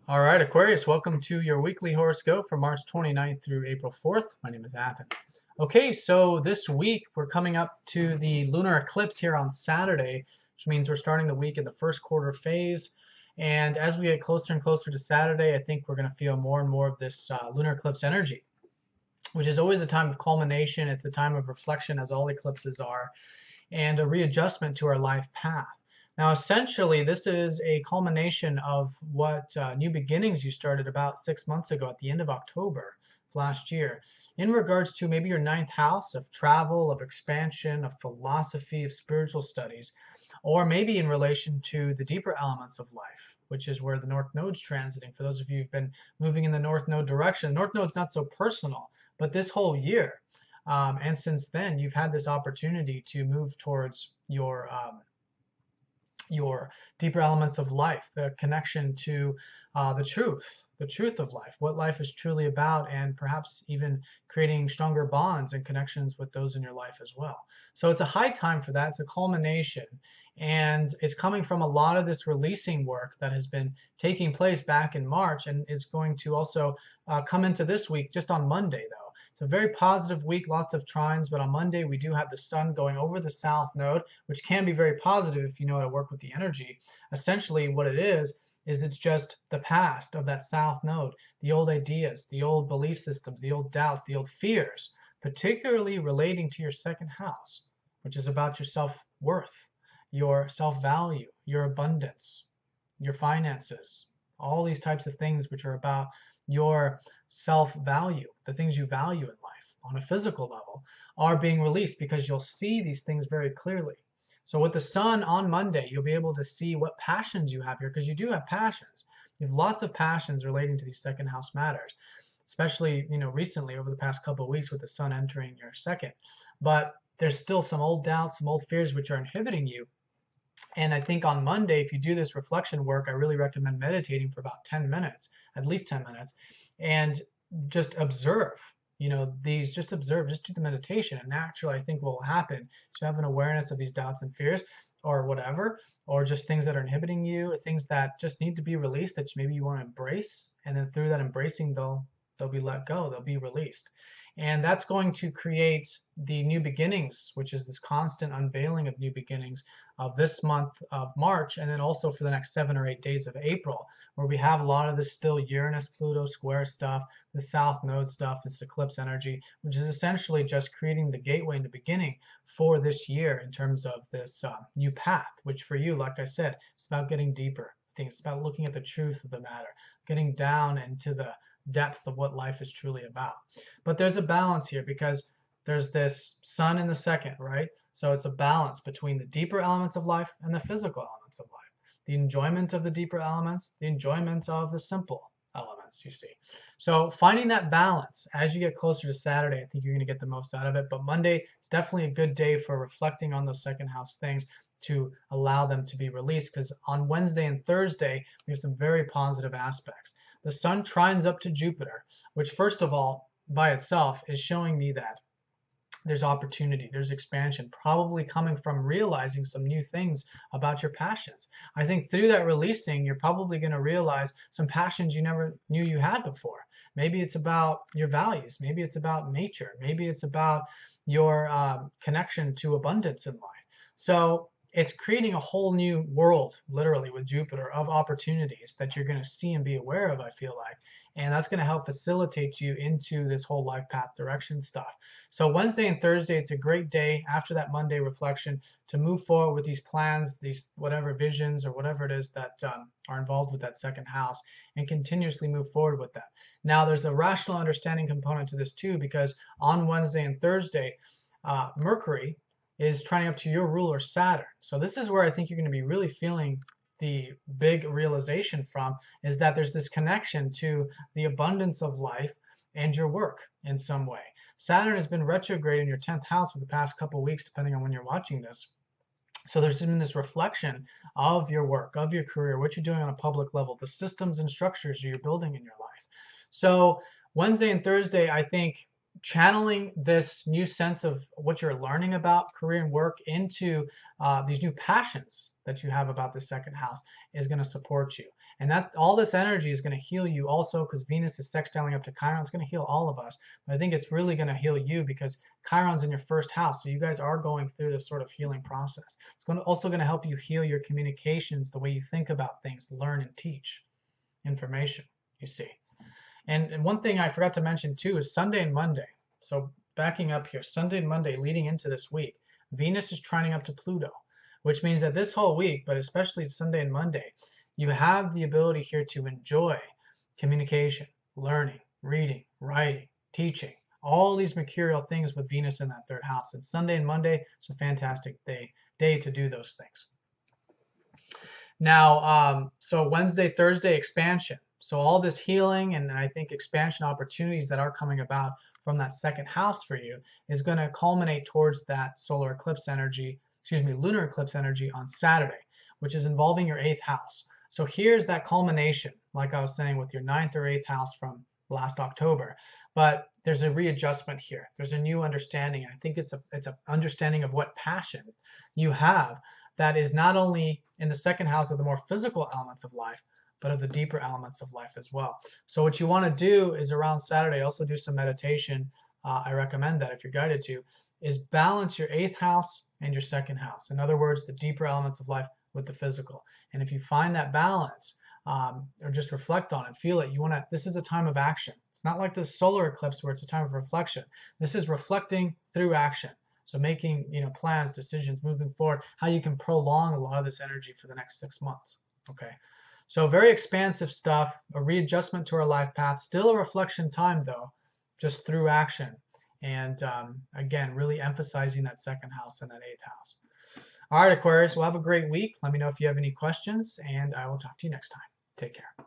All right, Aquarius, welcome to your weekly horoscope for March 29th through April 4th. My name is Athen. Okay, so this week we're coming up to the lunar eclipse here on Saturday, which means we're starting the week in the first quarter phase. And as we get closer and closer to Saturday, I think we're going to feel more and more of this lunar eclipse energy, which is always a time of culmination. It's a time of reflection, as all eclipses are, and a readjustment to our life path. Now, essentially, this is a culmination of what new beginnings you started about 6 months ago at the end of October of last year, in regards to maybe your ninth house of travel, of expansion, of philosophy, of spiritual studies, or maybe in relation to the deeper elements of life, which is where the North Node's transiting. For those of you who've been moving in the North Node direction, the North Node's not so personal, but this whole year, and since then, you've had this opportunity to move towards your deeper elements of life, the connection to the truth of life, what life is truly about, and perhaps even creating stronger bonds and connections with those in your life as well. So it's a high time for that. It's a culmination, and it's coming from a lot of this releasing work that has been taking place back in March and is going to also come into this week just on Monday, though. It's a very positive week, lots of trines, but on Monday we do have the sun going over the south node, which can be very positive if you know how to work with the energy. Essentially, what it is it's just the past of that south node, the old ideas, the old belief systems, the old doubts, the old fears, particularly relating to your second house, which is about your self-worth, your self-value, your abundance, your finances, all these types of things which are about your self-value, the things you value in life on a physical level, are being released because you'll see these things very clearly. So with the sun on Monday, you'll be able to see what passions you have here, because you do have passions. You have lots of passions relating to these second house matters, especially recently over the past couple of weeks with the sun entering your second. But there's still some old doubts, some old fears which are inhibiting you. And I think on Monday, if you do this reflection work, I really recommend meditating for about 10 minutes, at least 10 minutes, and just observe, just observe, just do the meditation. And naturally, I think what will happen is you have an awareness of these doubts and fears or whatever, or just things that are inhibiting you, or things that just need to be released that maybe you want to embrace. And then through that embracing, they'll be let go, they'll be released. And that's going to create the new beginnings, which is this constant unveiling of new beginnings of this month of March, and then also for the next 7 or 8 days of April, where we have a lot of this still Uranus, Pluto square stuff, the South Node stuff, this eclipse energy, which is essentially just creating the gateway and the beginning for this year in terms of this new path, which for you, like I said, it's about getting deeper. It's about looking at the truth of the matter, getting down into the depth of what life is truly about. But there's a balance here because there's this sun in the second, right? So it's a balance between the deeper elements of life and the physical elements of life. The enjoyment of the deeper elements, the enjoyment of the simple elements, you see. So finding that balance as you get closer to Saturday, I think you're going to get the most out of it. But Monday is definitely a good day for reflecting on those second house things to allow them to be released, because on Wednesday and Thursday, we have some very positive aspects. The sun trines up to Jupiter, which first of all, by itself, is showing me that there's opportunity, there's expansion, probably coming from realizing some new things about your passions. I think through that releasing, you're probably going to realize some passions you never knew you had before. Maybe it's about your values, maybe it's about nature, maybe it's about your connection to abundance in life. So it's creating a whole new world, literally, with Jupiter, of opportunities that you're going to see and be aware of, I feel like. And that's going to help facilitate you into this whole life path direction stuff. So Wednesday and Thursday, it's a great day after that Monday reflection to move forward with these plans, these whatever visions or whatever it is that are involved with that second house, and continuously move forward with that. Now, there's a rational understanding component to this too, because on Wednesday and Thursday, Mercury is trying up to your ruler Saturn. So this is where I think you're going to be really feeling the big realization from, is that there's this connection to the abundance of life and your work in some way. Saturn has been retrograde in your 10th house for the past couple of weeks, depending on when you're watching this. So there's been this reflection of your work, of your career, what you're doing on a public level, the systems and structures you're building in your life. So Wednesday and Thursday, I think, channeling this new sense of what you're learning about career and work into these new passions that you have about the second house is going to support you. And that all this energy is going to heal you also, because Venus is sextiling up to Chiron. It's going to heal all of us. But I think it's really going to heal you because Chiron's in your first house. So you guys are going through this sort of healing process. It's also going to help you heal your communications, the way you think about things, learn and teach information, you see. And one thing I forgot to mention too is Sunday and Monday. So backing up here, Sunday and Monday leading into this week, Venus is trining up to Pluto, which means that this whole week, but especially Sunday and Monday, you have the ability here to enjoy communication, learning, reading, writing, teaching, all these mercurial things with Venus in that third house. And Sunday and Monday is a fantastic day to do those things. Now, so Wednesday, Thursday, expansion. So all this healing and I think expansion opportunities that are coming about from that second house for you is going to culminate towards that solar eclipse energy, lunar eclipse energy on Saturday, which is involving your 8th house. So here's that culmination, like I was saying, with your 9th or 8th house from last October. But there's a readjustment here. There's a new understanding. And I think it's a understanding of what passion you have that is not only in the second house of the more physical elements of life, but of the deeper elements of life as well. So what you want to do is around Saturday, also do some meditation. I recommend that if you're guided to, is balance your 8th house and your second house. In other words, the deeper elements of life with the physical. And if you find that balance, or just reflect on it, feel it, this is a time of action. It's not like the solar eclipse where it's a time of reflection. This is reflecting through action. So making, plans, decisions, moving forward, how you can prolong a lot of this energy for the next 6 months. Okay. So very expansive stuff, a readjustment to our life path, still a reflection time though, just through action. And again, really emphasizing that second house and that 8th house. All right, Aquarius, well, have a great week. Let me know if you have any questions, and I will talk to you next time. Take care.